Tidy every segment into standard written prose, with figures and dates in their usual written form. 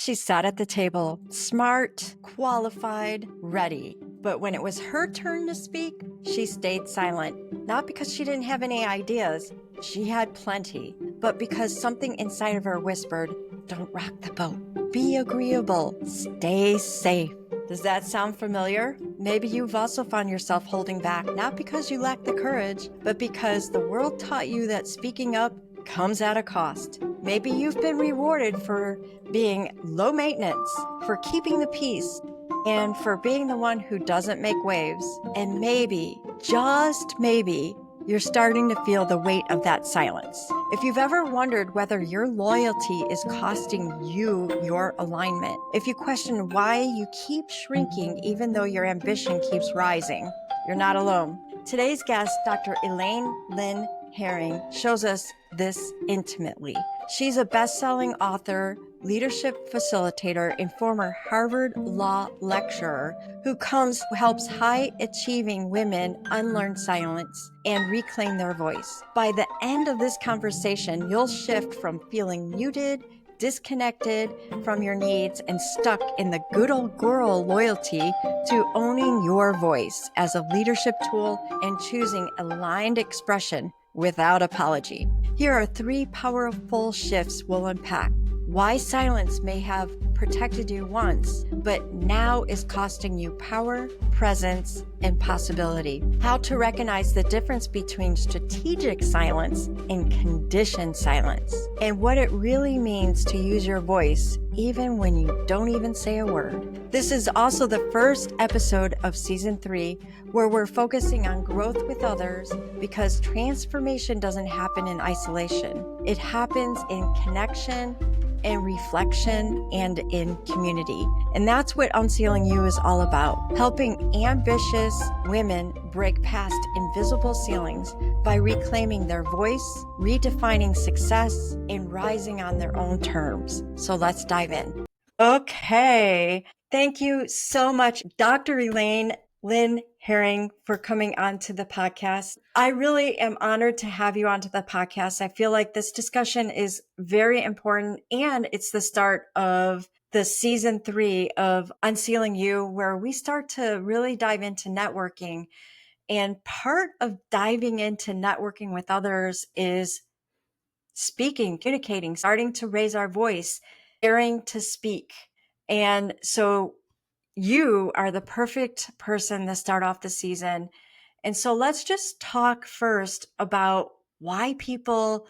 She sat at the table, smart, qualified, ready. But when it was her turn to speak, she stayed silent. Not because she didn't have any ideas, she had plenty, but because something inside of her whispered, "Don't rock the boat. Be agreeable. Stay safe." Does that sound familiar? Maybe you've also found yourself holding back, not because you lack the courage, but because the world taught you that speaking up comes at a cost. Maybe you've been rewarded for being low maintenance, for keeping the peace, and for being the one who doesn't make waves. And maybe, just maybe, you're starting to feel the weight of that silence. If you've ever wondered whether your loyalty is costing you your alignment, if you question why you keep shrinking even though your ambition keeps rising, you're not alone. Today's guest, Dr. Elaine Lyn Hering, shows us this intimately. She's a best-selling author, leadership facilitator, and former Harvard Law lecturer who helps high-achieving women unlearn silence and reclaim their voice. By the end of this conversation, you'll shift from feeling muted, disconnected from your needs, and stuck in the good old girl loyalty to owning your voice as a leadership tool and choosing aligned expression without apology. Here are 3 powerful shifts we'll unpack. Why silence may have protected you once, but now is costing you power, presence, and possibility. How to recognize the difference between strategic silence and conditioned silence, and what it really means to use your voice even when you don't even say a word. This is also the first episode of season 3 where we're focusing on growth with others, because transformation doesn't happen in isolation. It happens in connection, in reflection, and in community. And that's what Unsealing You is all about, helping ambitious women break past invisible ceilings by reclaiming their voice, redefining success, and rising on their own terms. So let's dive in. Okay. Thank you so much, Dr. Elaine Lyn Hering, for coming onto the podcast. I really am honored to have you onto the podcast. I feel like this discussion is very important, and it's the start of the season 3 of Unsealing You, where we start to really dive into networking. And part of diving into networking with others is speaking, communicating, starting to raise our voice, daring to speak. And so you are the perfect person to start off the season. And so let's just talk first about why people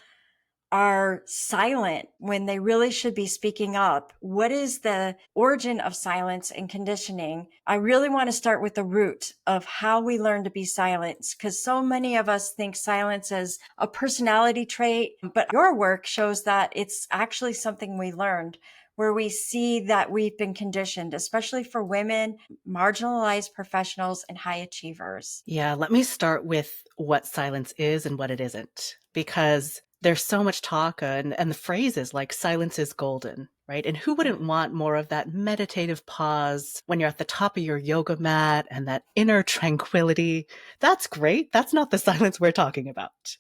are silent when they really should be speaking up. What is the origin of silence and conditioning? I really want to start with the root of how we learn to be silent, because so many of us think silence is a personality trait, but your work shows that it's actually something we learned, where we see that we've been conditioned, especially for women, marginalized professionals, and high achievers. Yeah, let me start with what silence is and what it isn't, because there's so much talk and the phrases like silence is golden, right? And who wouldn't want more of that meditative pause when you're at the top of your yoga mat and that inner tranquility? That's great. That's not the silence we're talking about.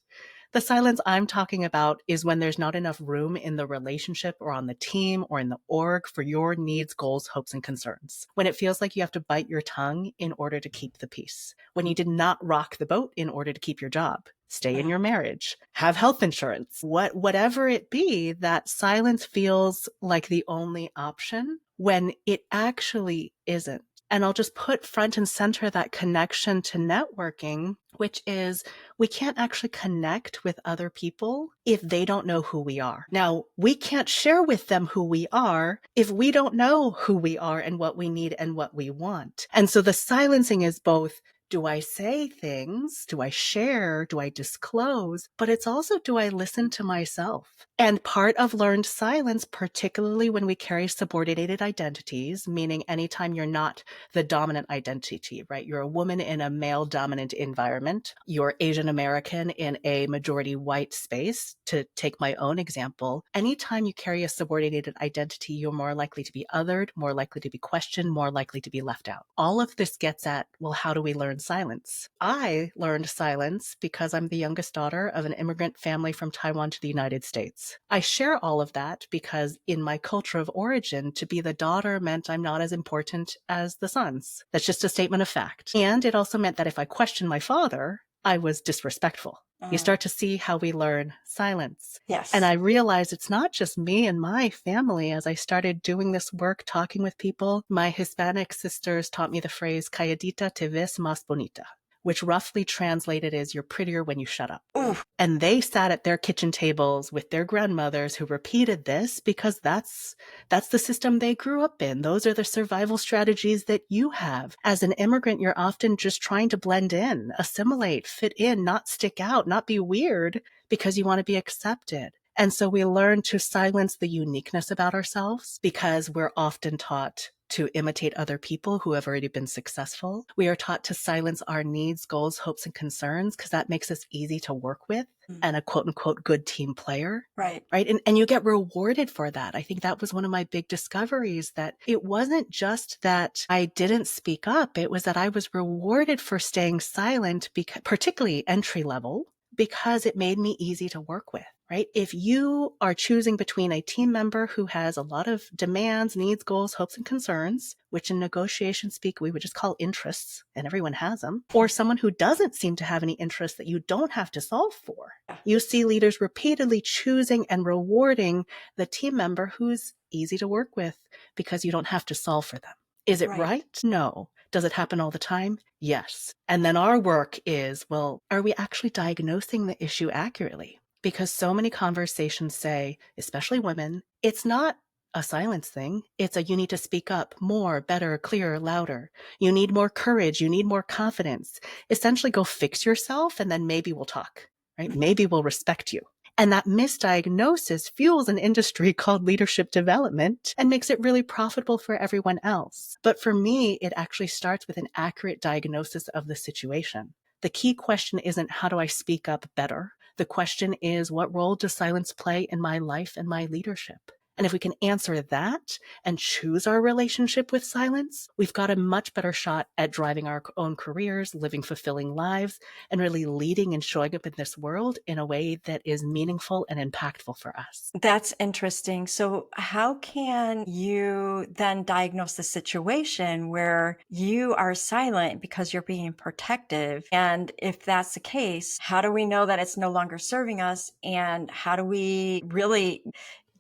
The silence I'm talking about is when there's not enough room in the relationship or on the team or in the org for your needs, goals, hopes, and concerns. When it feels like you have to bite your tongue in order to keep the peace. When you did not rock the boat in order to keep your job, stay in your marriage, have health insurance, whatever it be, that silence feels like the only option when it actually isn't. And I'll just put front and center that connection to networking, which is we can't actually connect with other people if they don't know who we are. Now, we can't share with them who we are if we don't know who we are and what we need and what we want. And so the silencing is both, do I say things? Do I share? Do I disclose? But it's also, do I listen to myself? And part of learned silence, particularly when we carry subordinated identities, meaning anytime you're not the dominant identity, right? You're a woman in a male dominant environment. You're Asian American in a majority white space. To take my own example, anytime you carry a subordinated identity, you're more likely to be othered, more likely to be questioned, more likely to be left out. All of this gets at, well, how do we learn silence? I learned silence because I'm the youngest daughter of an immigrant family from Taiwan to the United States. silence. I share all of that because in my culture of origin, to be the daughter meant I'm not as important as the sons. That's just a statement of fact. And it also meant that if I questioned my father, I was disrespectful. You start to see how we learn silence. Yes. And I realized it's not just me and my family. As I started doing this work, talking with people, my Hispanic sisters taught me the phrase, calladita te ves más bonita, which roughly translated is you're prettier when you shut up. Ooh. And they sat at their kitchen tables with their grandmothers who repeated this because that's the system they grew up in. Those are the survival strategies that you have. As an immigrant, you're often just trying to blend in, assimilate, fit in, not stick out, not be weird because you want to be accepted. And so we learn to silence the uniqueness about ourselves because we're often taught to imitate other people who have already been successful. We are taught to silence our needs, goals, hopes, and concerns because that makes us easy to work with and a quote unquote good team player. Right. Right. And you get rewarded for that. I think that was one of my big discoveries, that it wasn't just that I didn't speak up. It was that I was rewarded for staying silent, because, particularly entry level, because it made me easy to work with. Right? If you are choosing between a team member who has a lot of demands, needs, goals, hopes, and concerns, which in negotiation speak we would just call interests, and everyone has them, or someone who doesn't seem to have any interests that you don't have to solve for, you see leaders repeatedly choosing and rewarding the team member who's easy to work with because you don't have to solve for them. Is it right? No. Does it happen all the time? Yes. And then our work is, well, are we actually diagnosing the issue accurately? Because so many conversations say, especially women, it's not a silence thing. It's a you need to speak up more, better, clearer, louder. You need more courage. You need more confidence. Essentially go fix yourself and then maybe we'll talk, right? Maybe we'll respect you. And that misdiagnosis fuels an industry called leadership development and makes it really profitable for everyone else. But for me, it actually starts with an accurate diagnosis of the situation. The key question isn't how do I speak up better? The question is, what role does silence play in my life and my leadership? And if we can answer that and choose our relationship with silence, we've got a much better shot at driving our own careers, living fulfilling lives, and really leading and showing up in this world in a way that is meaningful and impactful for us. That's interesting. So how can you then diagnose the situation where you are silent because you're being protective? And if that's the case, how do we know that it's no longer serving us? And how do we really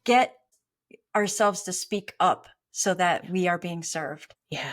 get ourselves to speak up so that we are being served? Yeah.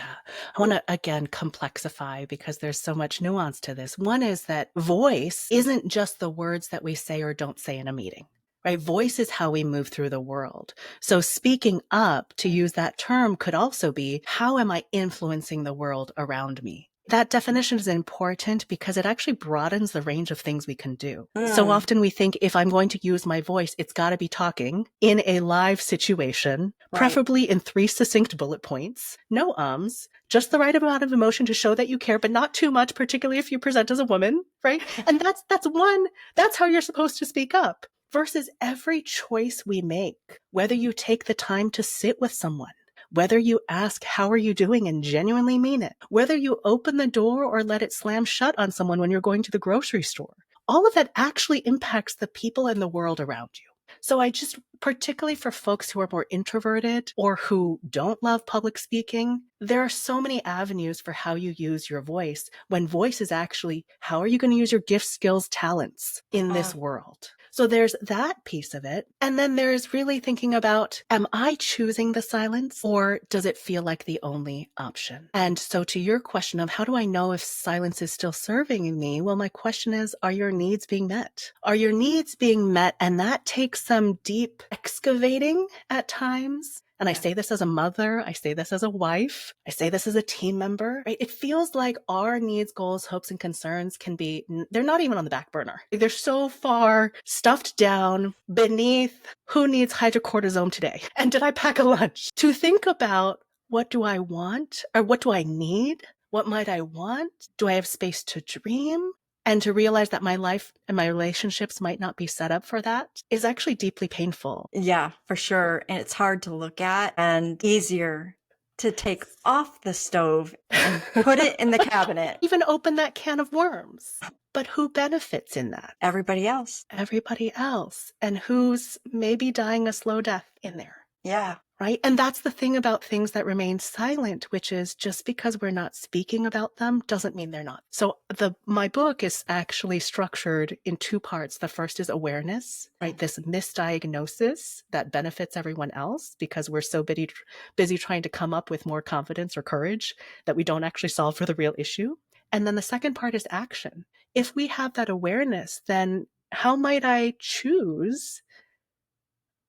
I want to, again, complexify because there's so much nuance to this. One is that voice isn't just the words that we say or don't say in a meeting, right? Voice is how we move through the world. So speaking up, to use that term, could also be, how am I influencing the world around me? That definition is important because it actually broadens the range of things we can do. So often we think if I'm going to use my voice, it's got to be talking in a live situation, preferably in 3 succinct bullet points. No ums, just the right amount of emotion to show that you care, but not too much, particularly if you present as a woman, right? And that's how you're supposed to speak up. Versus every choice we make, whether you take the time to sit with someone, whether you ask, how are you doing, and genuinely mean it, whether you open the door or let it slam shut on someone when you're going to the grocery store, all of that actually impacts the people and the world around you. So I just, particularly for folks who are more introverted or who don't love public speaking, there are so many avenues for how you use your voice, when voice is actually, how are you going to use your gifts, skills, talents in this world? So there's that piece of it. And then there's really thinking about, am I choosing the silence or does it feel like the only option? And so to your question of how do I know if silence is still serving me? Well, my question is, are your needs being met? Are your needs being met? And that takes some deep excavating at times. And I say this as a mother, I say this as a wife, I say this as a team member, right? It feels like our needs, goals, hopes, and concerns they're not even on the back burner. They're so far stuffed down beneath who needs hydrocortisone today? And did I pack a lunch? To think about, what do I want? Or what do I need? What might I want? Do I have space to dream? And to realize that my life and my relationships might not be set up for that is actually deeply painful. Yeah, for sure. And it's hard to look at and easier to take off the stove and put it in the cabinet. Even open that can of worms. But who benefits in that? Everybody else. Everybody else. And who's maybe dying a slow death in there? Yeah. Right? And that's the thing about things that remain silent, which is just because we're not speaking about them doesn't mean they're not. So my book is actually structured in two parts. The first is awareness, right? This misdiagnosis that benefits everyone else because we're so busy trying to come up with more confidence or courage that we don't actually solve for the real issue. And then the second part is action. If we have that awareness, then how might I choose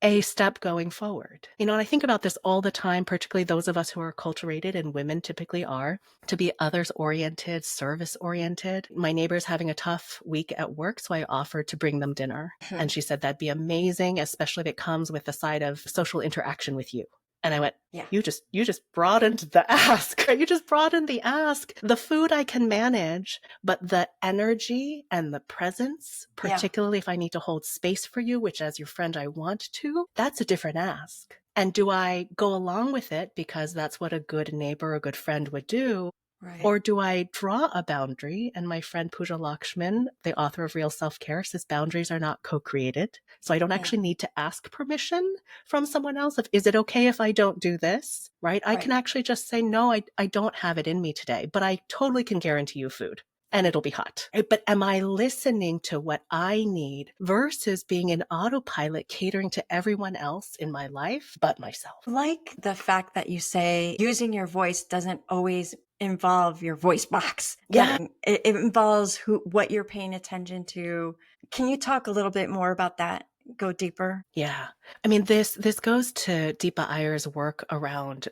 a step going forward? And I think about this all the time, particularly those of us who are acculturated, and women typically are, to be others oriented, service oriented. My neighbor's having a tough week at work, so I offered to bring them dinner. And she said, that'd be amazing, especially if it comes with the side of social interaction with you. And I went, Yeah. you just broadened the ask. You just broadened the ask. The food I can manage, but the energy and the presence, particularly if I need to hold space for you, which as your friend I want to, that's a different ask. And do I go along with it because that's what a good neighbor, a good friend would do? Right. Or do I draw a boundary? And my friend Pooja Lakshman, the author of Real Self-Care, says boundaries are not co-created. So I don't actually need to ask permission from someone else. Is it okay if I don't do this? Right? I can actually just say, no, I don't have it in me today, but I totally can guarantee you food. And it'll be hot. Right? But am I listening to what I need versus being an autopilot catering to everyone else in my life but myself? Like the fact that you say using your voice doesn't always involve your voice box. Yeah. It involves what you're paying attention to. Can you talk a little bit more about that? Go deeper? Yeah. I mean, this goes to Deepa Iyer's work around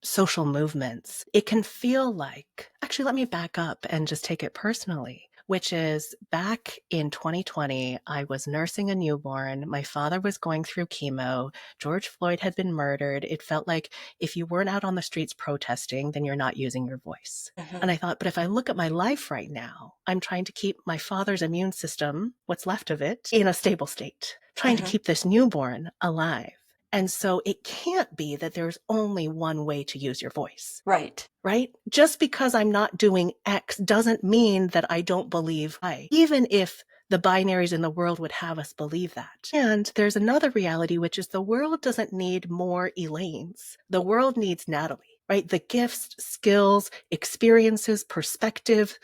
social movements. It can feel like, actually, let me back up and just take it personally, which is back in 2020, I was nursing a newborn. My father was going through chemo. George Floyd had been murdered. It felt like if you weren't out on the streets protesting, then you're not using your voice. And I thought, but if I look at my life right now, I'm trying to keep my father's immune system, what's left of it, in a stable state, trying to keep this newborn alive. And so it can't be that there's only one way to use your voice. Right. Right? Just because I'm not doing X doesn't mean that I don't believe Y, even if the binaries in the world would have us believe that. And there's another reality, which is the world doesn't need more Elaines. The world needs Natalie, right? The gifts, skills, experiences, perspective,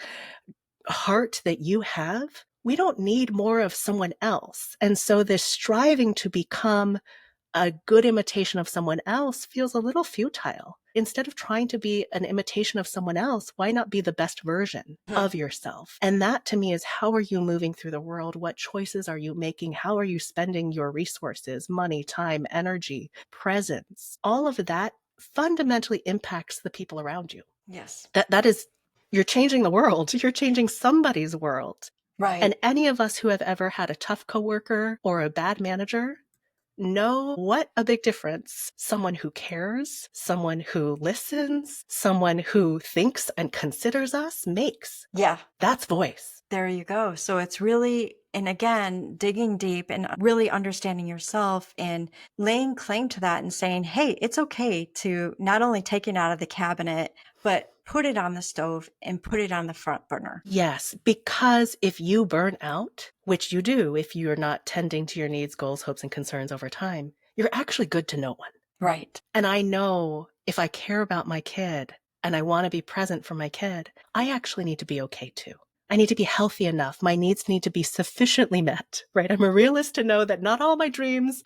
heart that you have, we don't need more of someone else. And so this striving to become a good imitation of someone else feels a little futile. Instead of trying to be an imitation of someone else, why not be the best version of yourself? And that to me is, how are you moving through the world? What choices are you making? How are you spending your resources, money, time, energy, presence? All of that fundamentally impacts the people around you. Yes. That is, you're changing the world. You're changing somebody's world. Right. And any of us who have ever had a tough coworker or a bad manager know what a big difference someone who cares, someone who listens, someone who thinks and considers us makes. Yeah. That's voice. There you go. So it's really, and again, digging deep and really understanding yourself and laying claim to that and saying, hey, it's okay to not only take it out of the cabinet, but put it on the stove and put it on the front burner. Yes, because if you burn out, which you do if you're not tending to your needs, goals, hopes, and concerns over time, you're actually good to no one. Right. And I know if I care about my kid and I want to be present for my kid, I actually need to be okay too. I need to be healthy enough. My needs need to be sufficiently met, right? I'm a realist to know that not all my dreams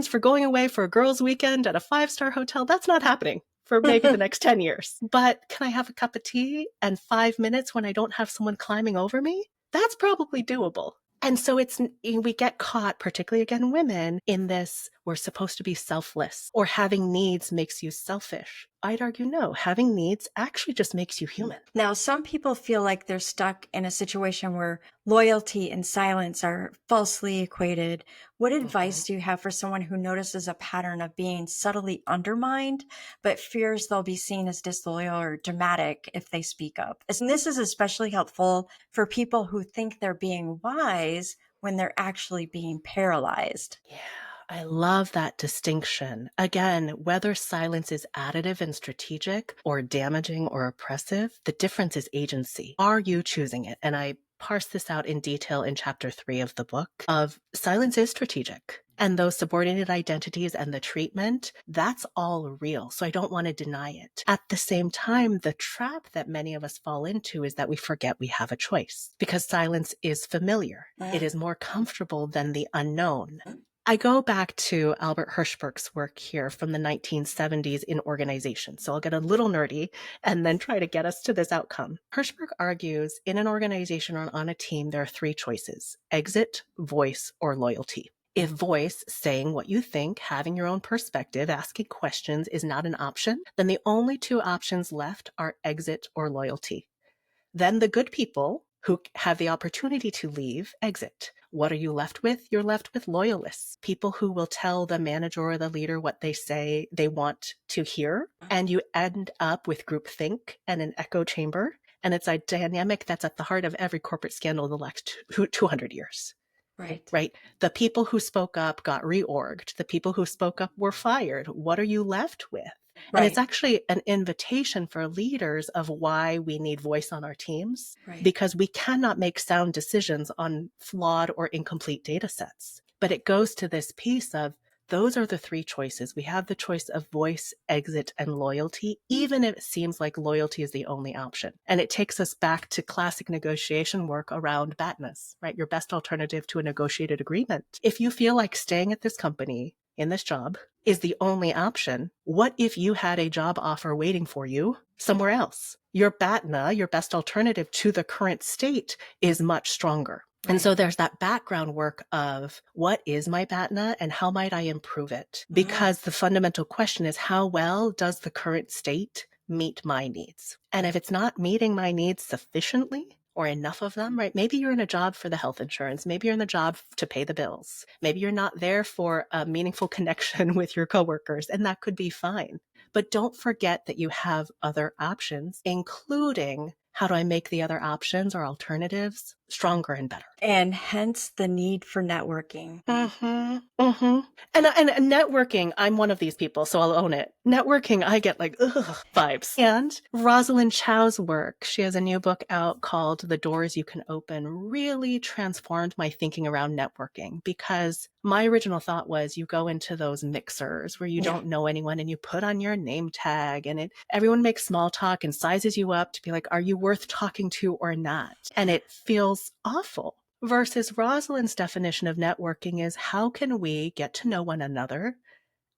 for going away for a girls' weekend at a 5-star hotel, that's not happening for maybe the next 10 years. But can I have a cup of tea and 5 minutes when I don't have someone climbing over me? That's probably doable. And so we get caught, particularly again, women, in this, we're supposed to be selfless, or having needs makes you selfish. I'd argue no, having needs actually just makes you human. Now, some people feel like they're stuck in a situation where loyalty and silence are falsely equated. What advice do you have for someone who notices a pattern of being subtly undermined, but fears they'll be seen as disloyal or dramatic if they speak up? And this is especially helpful for people who think they're being wise when they're actually being paralyzed. Yeah. I love that distinction. Again, whether silence is additive and strategic or damaging or oppressive, the difference is agency. Are you choosing it? And I parse this out in detail in chapter 3 of the book of silence is strategic. And those subordinate identities and the treatment, that's all real. So I don't want to deny it. At the same time, the trap that many of us fall into is that we forget we have a choice because silence is familiar. It is more comfortable than the unknown. I go back to Albert Hirschberg's work here from the 1970s in organization. So I'll get a little nerdy and then try to get us to this outcome. Hirschberg argues in an organization or on a team, there are 3 choices: exit, voice, or loyalty. If voice, saying what you think, having your own perspective, asking questions is not an option, then the only 2 options left are exit or loyalty. Then the good people who have the opportunity to leave exit. What are you left with? You're left with loyalists, people who will tell the manager or the leader what they say they want to hear. And you end up with groupthink and an echo chamber. And it's a dynamic that's at the heart of every corporate scandal in the last 200 years. Right. The people who spoke up got reorged. The people who spoke up were fired. What are you left with? And it's actually an invitation for leaders of why we need voice on our teams, because we cannot make sound decisions on flawed or incomplete data sets. But it goes to this piece of those are the 3 choices. We have the choice of voice, exit, and loyalty, even if it seems like loyalty is the only option. And it takes us back to classic negotiation work around BATNAs, right? Your best alternative to a negotiated agreement. If you feel like staying at this company in this job is the only option, what if you had a job offer waiting for you somewhere else? Your BATNA, your best alternative to the current state, is much stronger. And so there's that background work of what is my BATNA and how might I improve it? Because the fundamental question is, how well does the current state meet my needs? And if it's not meeting my needs sufficiently or enough of them, right? Maybe you're in a job for the health insurance. Maybe you're in the job to pay the bills. Maybe you're not there for a meaningful connection with your coworkers, and that could be fine. But don't forget that you have other options, including how do I make the other options or alternatives stronger and better? And hence the need for networking. And networking, I'm one of these people, so I'll own it. Networking, I get like, vibes. And Rosalind Chow's work, she has a new book out called The Doors You Can Open, really transformed my thinking around networking, because my original thought was you go into those mixers where you don't know anyone and you put on your name tag and everyone makes small talk and sizes you up to be like, are you worth talking to or not? And it feels awful. Versus Rosalind's definition of networking is how can we get to know one another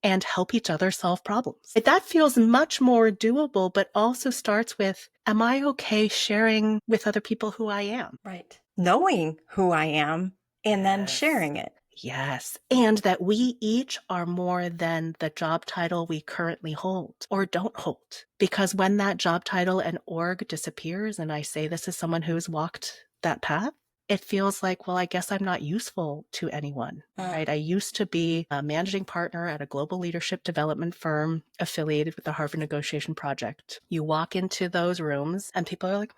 and help each other solve problems? That feels much more doable, but also starts with, am I okay sharing with other people who I am? Right. Knowing who I am and then sharing it. Yes. And that we each are more than the job title we currently hold or don't hold. Because when that job title and org disappears, and I say this as someone who's walked that path, it feels like, well, I guess I'm not useful to anyone, right? I used to be a managing partner at a global leadership development firm affiliated with the Harvard Negotiation Project. You walk into those rooms and people are like,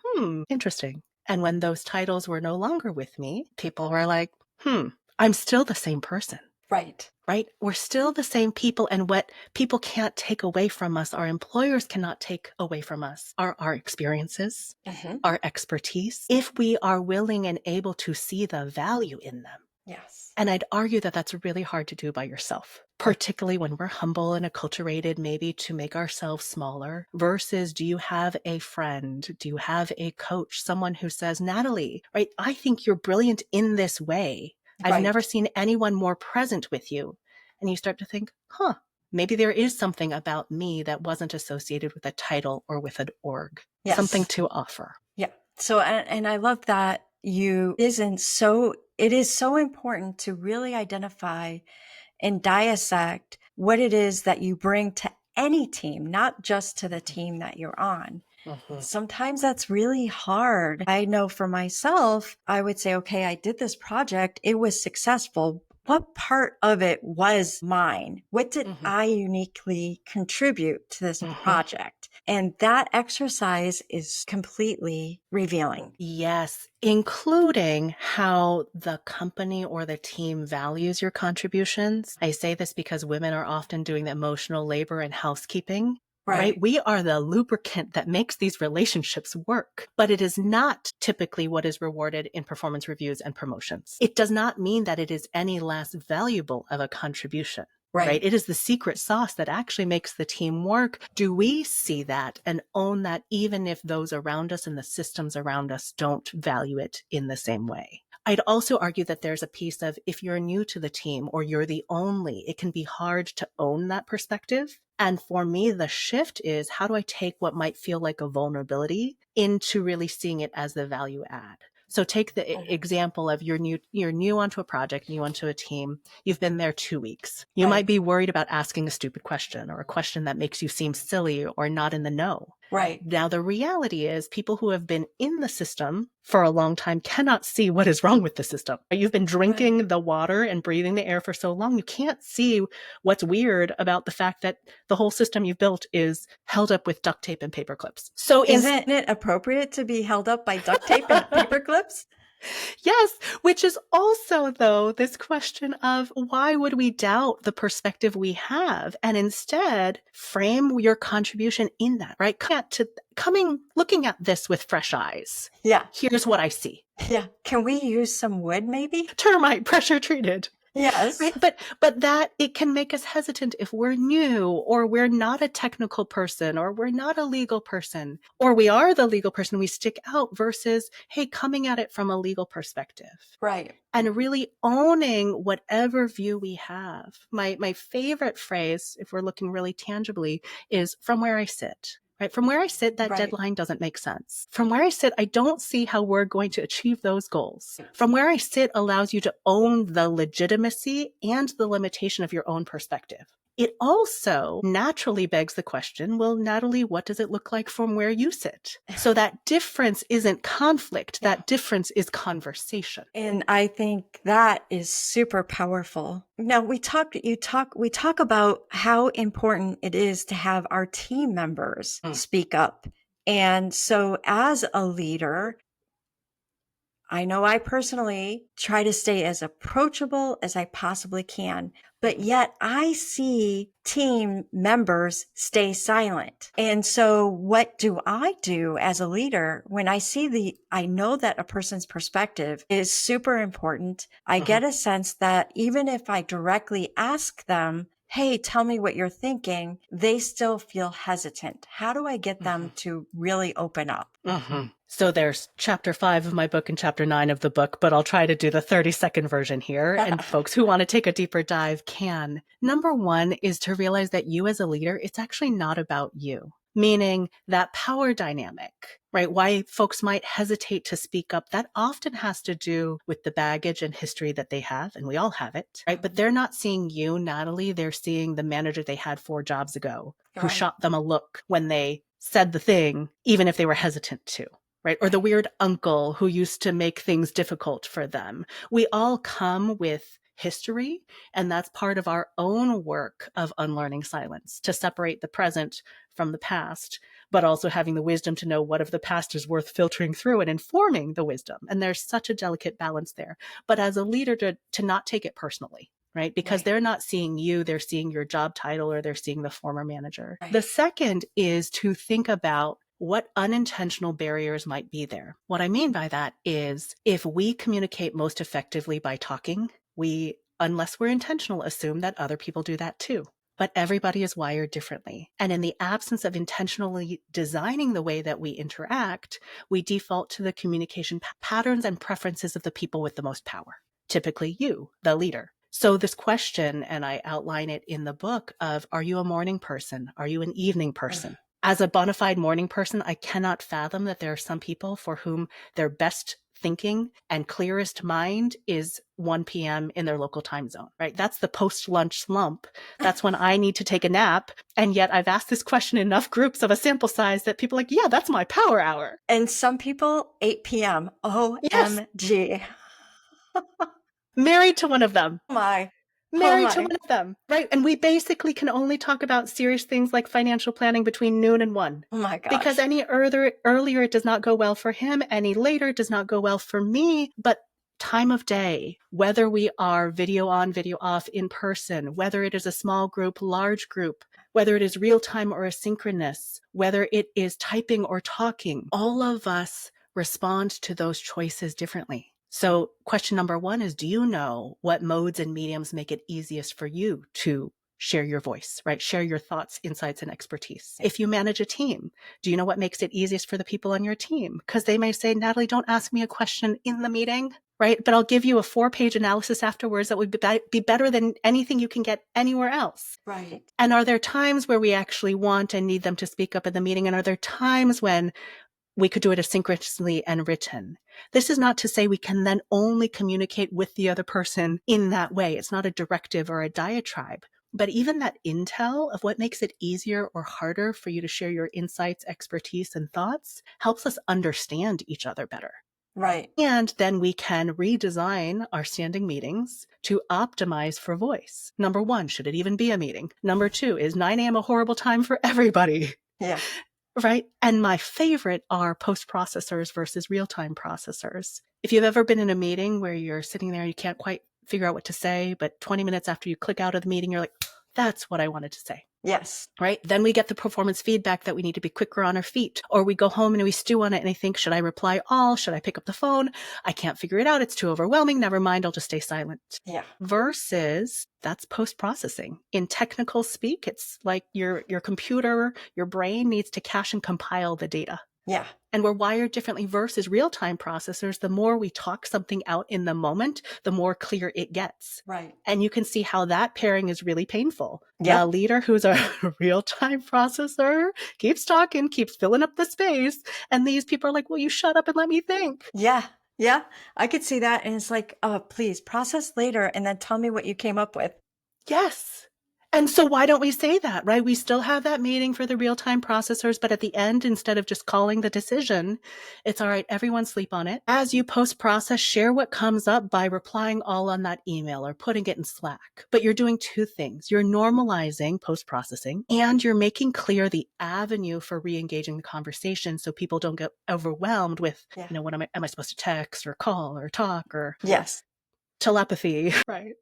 interesting. And when those titles were no longer with me, people were like, I'm still the same person. Right? We're still the same people. And what people can't take away from us, our employers cannot take away from us, are our experiences, our expertise, if we are willing and able to see the value in them. Yes. And I'd argue that that's really hard to do by yourself, particularly when we're humble and acculturated, maybe to make ourselves smaller, versus do you have a friend? Do you have a coach, someone who says, Natalie, right, I think you're brilliant in this way. I've never seen anyone more present with you. And you start to think, maybe there is something about me that wasn't associated with a title or with an org. Yes. Something to offer. Yeah. So, and I love that it is so important to really identify and dissect what it is that you bring to any team, not just to the team that you're on. Sometimes that's really hard. I know for myself, I would say, okay, I did this project. It was successful. what part of it was mine? What did Mhm. I uniquely contribute to this Mhm. project? And that exercise is completely revealing. Yes, including how the company or the team values your contributions. I say this because women are often doing the emotional labor and housekeeping. Right? We are the lubricant that makes these relationships work, but it is not typically what is rewarded in performance reviews and promotions. It does not mean that it is any less valuable of a contribution. Right? It is the secret sauce that actually makes the team work. Do we see that and own that even if those around us and the systems around us don't value it in the same way? I'd also argue that there's a piece of if you're new to the team or you're the only, it can be hard to own that perspective. And for me, the shift is how do I take what might feel like a vulnerability into really seeing it as the value add? So take the example of you're new onto a project, new onto a team. You've been there 2 weeks. You might be worried about asking a stupid question or a question that makes you seem silly or not in the know. Right. Now, the reality is people who have been in the system for a long time cannot see what is wrong with the system. You've been drinking the water and breathing the air for so long, you can't see what's weird about the fact that the whole system you've built is held up with duct tape and paper clips. So isn't it appropriate to be held up by duct tape and paper clips? Yes, which is also, though, this question of why would we doubt the perspective we have and instead frame your contribution in that, right? Looking at this with fresh eyes. Yeah. Here's what I see. Yeah. Can we use some wood maybe? Termite pressure treated. Yes. Right. But that it can make us hesitant if we're new or we're not a technical person or we're not a legal person or we are the legal person, we stick out versus, hey, coming at it from a legal perspective. Right. And really owning whatever view we have. My favorite phrase, if we're looking really tangibly, is from where I sit. Right? From where I sit, that deadline doesn't make sense. From where I sit, I don't see how we're going to achieve those goals. From where I sit allows you to own the legitimacy and the limitation of your own perspective. It also naturally begs the question, well, Natalie, what does it look like from where you sit? So that difference isn't conflict. That difference is conversation. And I think that is super powerful. Now we talk about how important it is to have our team members speak up. And so as a leader, I know I personally try to stay as approachable as I possibly can, but yet I see team members stay silent. And so what do I do as a leader when I know that a person's perspective is super important. I get a sense that even if I directly ask them, hey, tell me what you're thinking, they still feel hesitant. How do I get them to really open up? So there's chapter 5 of my book and chapter 9 of the book, but I'll try to do the 30-second version here. And folks who want to take a deeper dive can. Number 1 is to realize that you as a leader, it's actually not about you. Meaning that power dynamic, right? Why folks might hesitate to speak up, that often has to do with the baggage and history that they have, and we all have it, right? But they're not seeing you, Natalie, they're seeing the manager they had 4 jobs ago who shot them a look when they said the thing, even if they were hesitant to. Right? Or the weird uncle who used to make things difficult for them. We all come with history, and that's part of our own work of unlearning silence, to separate the present from the past, but also having the wisdom to know what of the past is worth filtering through and informing the wisdom. And there's such a delicate balance there. But as a leader, to not take it personally. Right? Because they're not seeing you, they're seeing your job title or they're seeing the former manager. The second is to think about what unintentional barriers might be there. What I mean by that is if we communicate most effectively by talking, we, unless we're intentional, assume that other people do that too. But everybody is wired differently. And in the absence of intentionally designing the way that we interact, we default to the communication patterns and preferences of the people with the most power, typically you, the leader. So this question, and I outline it in the book of, are you a morning person? Are you an evening person? As a bona fide morning person, I cannot fathom that there are some people for whom their best thinking and clearest mind is 1 p.m. in their local time zone, right? That's the post-lunch slump. That's when I need to take a nap. And yet I've asked this question in enough groups of a sample size that people are like, yeah, that's my power hour. And some people, 8 p.m. OMG. Yes. Married to one of them. Oh my. Oh Married to my. one of them, right? And we basically can only talk about serious things like financial planning between noon and 1. Oh my Because gosh. any earlier it does not go well for him, any later it does not go well for me. But time of day, whether we are video on, video off, in person, whether it is a small group, large group, whether it is real time or asynchronous, whether it is typing or talking, all of us respond to those choices differently. So question number 1 is, do you know what modes and mediums make it easiest for you to share your voice, right? Share your thoughts, insights, and expertise. If you manage a team, do you know what makes it easiest for the people on your team? Because they may say, Natalie, don't ask me a question in the meeting, right? But I'll give you a 4-page analysis afterwards that would be better than anything you can get anywhere else. Right. And are there times where we actually want and need them to speak up in the meeting? And are there times when we could do it asynchronously and written? This is not to say we can then only communicate with the other person in that way. It's not a directive or a diatribe. But even that intel of what makes it easier or harder for you to share your insights, expertise, and thoughts helps us understand each other better. Right. And then we can redesign our standing meetings to optimize for voice. Number 1, should it even be a meeting? Number 2, is 9 a.m. a horrible time for everybody? Yeah. Right. And my favorite are post-processors versus real-time processors. If you've ever been in a meeting where you're sitting there and you can't quite figure out what to say, but 20 minutes after you click out of the meeting, you're like, that's what I wanted to say. Yes. Right. Then we get the performance feedback that we need to be quicker on our feet, or we go home and we stew on it and I think, should I reply all? Should I pick up the phone? I can't figure it out. It's too overwhelming. Never mind. I'll just stay silent. Yeah. Versus that's post-processing. In technical speak, it's like your computer, your brain needs to cache and compile the data. Yeah. And we're wired differently versus real-time processors. The more we talk something out in the moment, the more clear it gets. Right. And you can see how that pairing is really painful. Yep. The leader who's a real-time processor keeps talking, keeps filling up the space. And these people are like, well, you shut up and let me think. Yeah. Yeah. I could see that. And it's like, oh, please process later and then tell me what you came up with. Yes. And so why don't we say that, right? We still have that meeting for the real-time processors, but at the end, instead of just calling the decision, it's all right, everyone sleep on it. As you post-process, share what comes up by replying all on that email or putting it in Slack. But you're doing 2 things. You're normalizing post-processing and you're making clear the avenue for re-engaging the conversation so people don't get overwhelmed with, what am I supposed to text or call or talk or Yes. telepathy, right?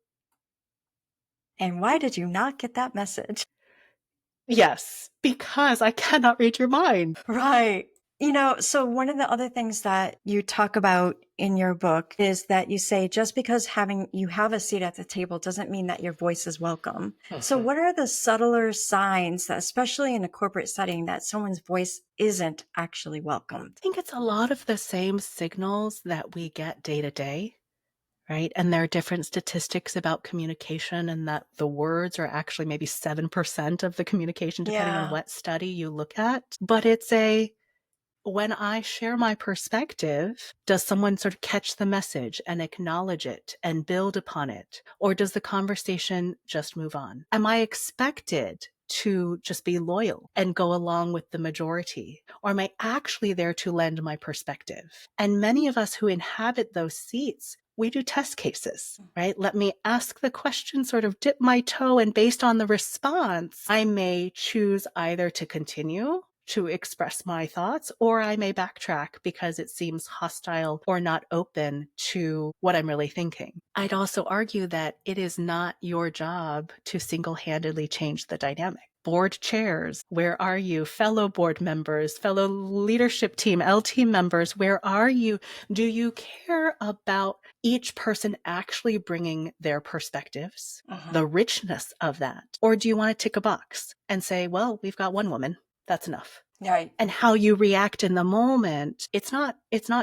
And why did you not get that message? Yes, because I cannot read your mind. Right. So one of the other things that you talk about in your book is that you say just because you have a seat at the table doesn't mean that your voice is welcome. So what are the subtler signs that, especially in a corporate setting, that someone's voice isn't actually welcomed? I think it's a lot of the same signals that we get day to day. Right. And there are different statistics about communication and that the words are actually maybe 7% of the communication, depending on what study you look at. But it's when I share my perspective, does someone sort of catch the message and acknowledge it and build upon it? Or does the conversation just move on? Am I expected to just be loyal and go along with the majority? Or am I actually there to lend my perspective? And many of us who inhabit those seats, we do test cases, right? Let me ask the question, sort of dip my toe, and based on the response, I may choose either to continue to express my thoughts, or I may backtrack because it seems hostile or not open to what I'm really thinking. I'd also argue that it is not your job to single-handedly change the dynamic. Board chairs, where are you? Fellow board members, fellow leadership team, LT members, where are you? Do you care about each person actually bringing their perspectives, the richness of that? Or do you want to tick a box and say, well, we've got one woman, that's enough? Right. And how you react in the moment, it's not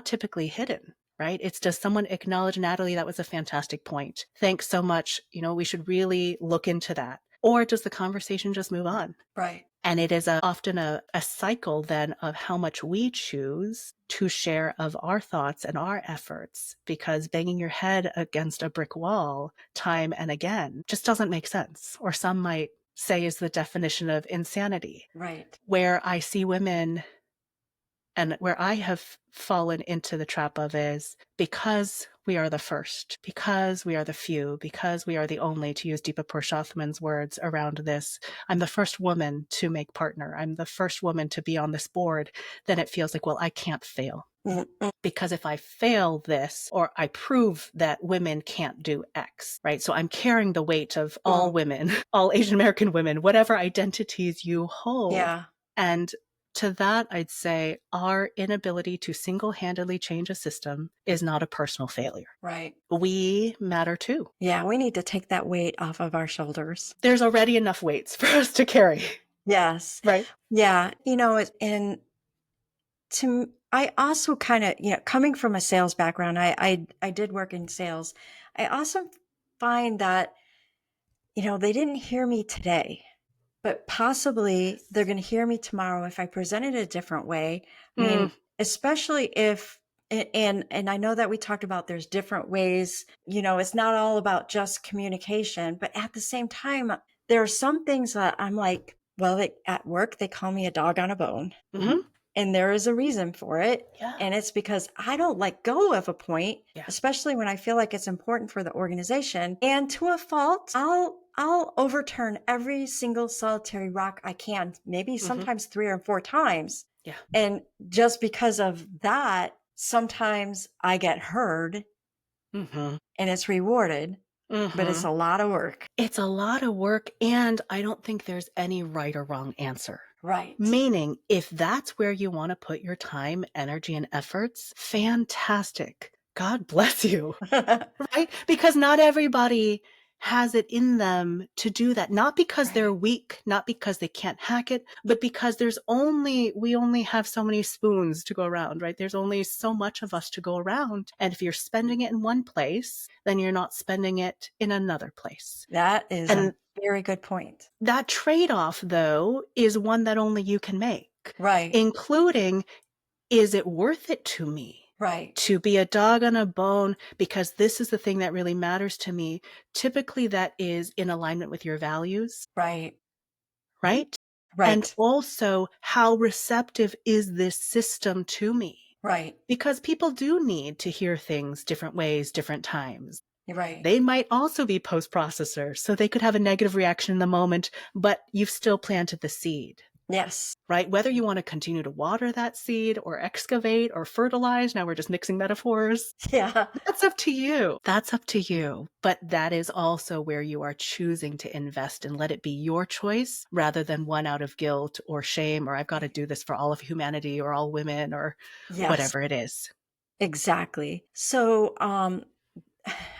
typically hidden. Right? It's does someone acknowledge, Natalie, that was a fantastic point. Thanks so much. We should really look into that. Or does the conversation just move on? Right. And it is often a cycle then of how much we choose to share of our thoughts and our efforts, because banging your head against a brick wall time and again just doesn't make sense. Or some might say is the definition of insanity. Right. Where I see women, and where I have fallen into the trap of, is because we are the first, because we are the few, because we are the only, to use Deepa Purushothaman's words around this. I'm the first woman to make partner. I'm the first woman to be on this board. Then it feels like, well, I can't fail. Mm-mm. Because if I fail this, or I prove that women can't do X, right? So I'm carrying the weight of all women, all Asian American women, whatever identities you hold. Yeah. And to that, I'd say our inability to single-handedly change a system is not a personal failure. Right. We matter too. Yeah, we need to take that weight off of our shoulders. There's already enough weights for us to carry. Yes. Right. Yeah. And I also kind of, coming from a sales background, I did work in sales. I also find that, they didn't hear me today, but possibly they're going to hear me tomorrow if I present it a different way. I mean, especially if, and I know that we talked about there's different ways, it's not all about just communication, but at the same time, there are some things that I'm like, well, at work, they call me a dog on a bone. Mm-hmm. And there is a reason for it. Yeah. And it's because I don't let go of a point, Yeah. especially when I feel like it's important for the organization. And to a fault, I'll overturn every single solitary rock I can, maybe sometimes 3 or 4 times. Yeah. And just because of that, sometimes I get heard and it's rewarded, but it's a lot of work. It's a lot of work, and I don't think there's any right or wrong answer. Right. Meaning, if that's where you want to put your time, energy, and efforts, fantastic. God bless you. Right? Because not everybody has it in them to do that. Not because they're weak, not because they can't hack it, but because we only have so many spoons to go around, right? There's only so much of us to go around. And if you're spending it in one place, then you're not spending it in another place. That is a very good point. That trade-off, though, is one that only you can make. Right. Including, is it worth it to me? Right. To be a dog on a bone because this is the thing that really matters to me. Typically that is in alignment with your values. Right. Right? Right. And also, how receptive is this system to me? Right. Because people do need to hear things different ways, different times. Right. They might also be post-processors, so they could have a negative reaction in the moment, but you've still planted the seed. Yes. Right? Whether you want to continue to water that seed or excavate or fertilize, now we're just mixing metaphors. Yeah. That's up to you. That's up to you. But that is also where you are choosing to invest and let it be your choice rather than one out of guilt or shame or I've got to do this for all of humanity or all women or whatever it is. Exactly. So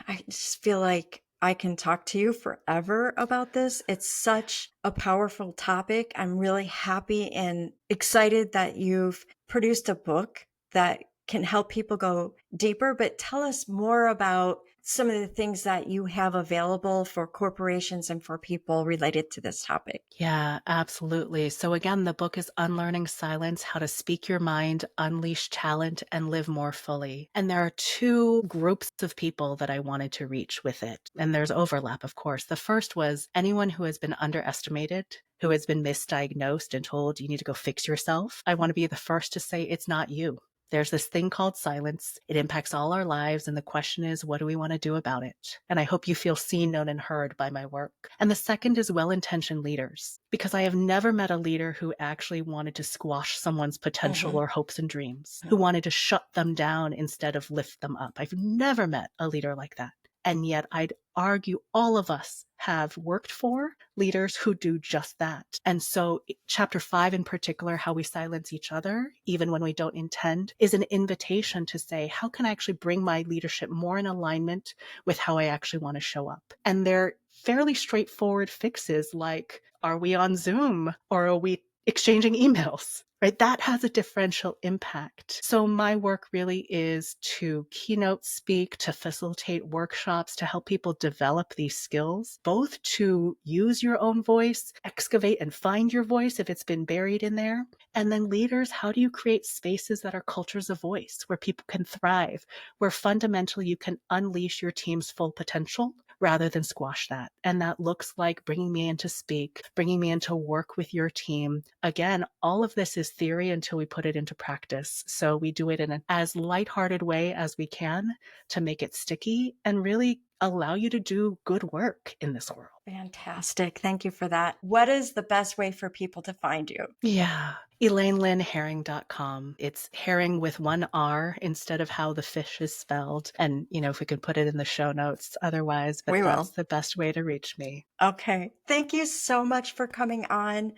I just feel like I can talk to you forever about this. It's such a powerful topic. I'm really happy and excited that you've produced a book that can help people go deeper, but tell us more about some of the things that you have available for corporations and for people related to this topic. Yeah, absolutely. So again, the book is Unlearning Silence, How to Speak Your Mind, Unleash Talent, and Live More Fully. And there are 2 groups of people that I wanted to reach with it. And there's overlap, of course. The first was anyone who has been underestimated, who has been misdiagnosed and told you need to go fix yourself. I want to be the first to say it's not you. There's this thing called silence. It impacts all our lives. And the question is, what do we want to do about it? And I hope you feel seen, known, and heard by my work. And the second is well-intentioned leaders, because I have never met a leader who actually wanted to squash someone's potential or hopes and dreams, who wanted to shut them down instead of lift them up. I've never met a leader like that. And yet I'd argue all of us have worked for leaders who do just that. And so chapter 5 in particular, how we silence each other, even when we don't intend, is an invitation to say, how can I actually bring my leadership more in alignment with how I actually want to show up? And they're fairly straightforward fixes like, are we on Zoom or are we exchanging emails? Right? That has a differential impact. So my work really is to keynote speak, to facilitate workshops, to help people develop these skills, both to use your own voice, excavate and find your voice if it's been buried in there. And then leaders, how do you create spaces that are cultures of voice, where people can thrive, where fundamentally you can unleash your team's full potential rather than squash that. And that looks like bringing me in to speak, bringing me in to work with your team. Again, all of this is theory until we put it into practice. So we do it in an as lighthearted way as we can to make it sticky and really allow you to do good work in this world. Fantastic. Thank you for that. What is the best way for people to find you? Yeah. ElaineLynHering.com. It's herring with one R instead of how the fish is spelled. And, if we could put it in the show notes otherwise, but We will. that's the best way to reach me. Okay. Thank you so much for coming on.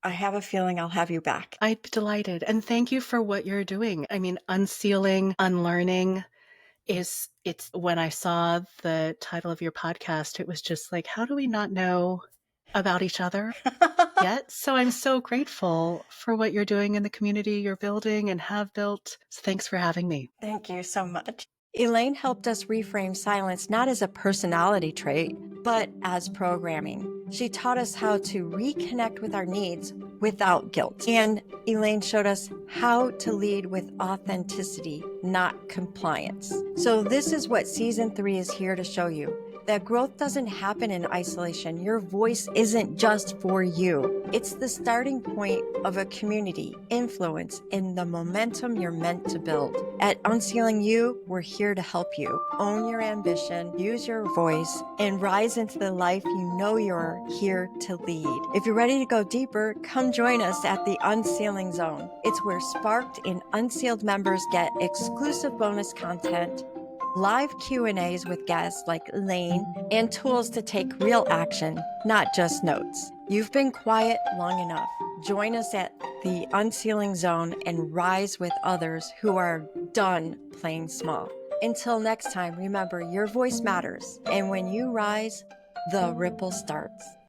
I have a feeling I'll have you back. I'd be delighted. And thank you for what you're doing. I mean, unsealing, unlearning it's when I saw the title of your podcast, it was just like, how do we not know about each other yet? So I'm so grateful for what you're doing in the community you're building and have built. So thanks for having me. Thank you so much. Elaine helped us reframe silence not as a personality trait, but as programming. She taught us how to reconnect with our needs without guilt. And Elaine showed us how to lead with authenticity, not compliance. So this is what season 3 is here to show you. That growth doesn't happen in isolation. Your voice isn't just for you. It's the starting point of a community, influence, and the momentum you're meant to build. At Unsealing You, we're here to help you. Own your ambition, use your voice, and rise into the life you know you're here to lead. If you're ready to go deeper, come join us at the Unsealing Zone. It's where Sparked and Unsealed members get exclusive bonus content, live Q&As with guests like Elaine, and tools to take real action, not just notes. You've been quiet long enough. Join us at the Unsealing Zone and rise with others who are done playing small. Until next time, remember, your voice matters. And when you rise, the ripple starts.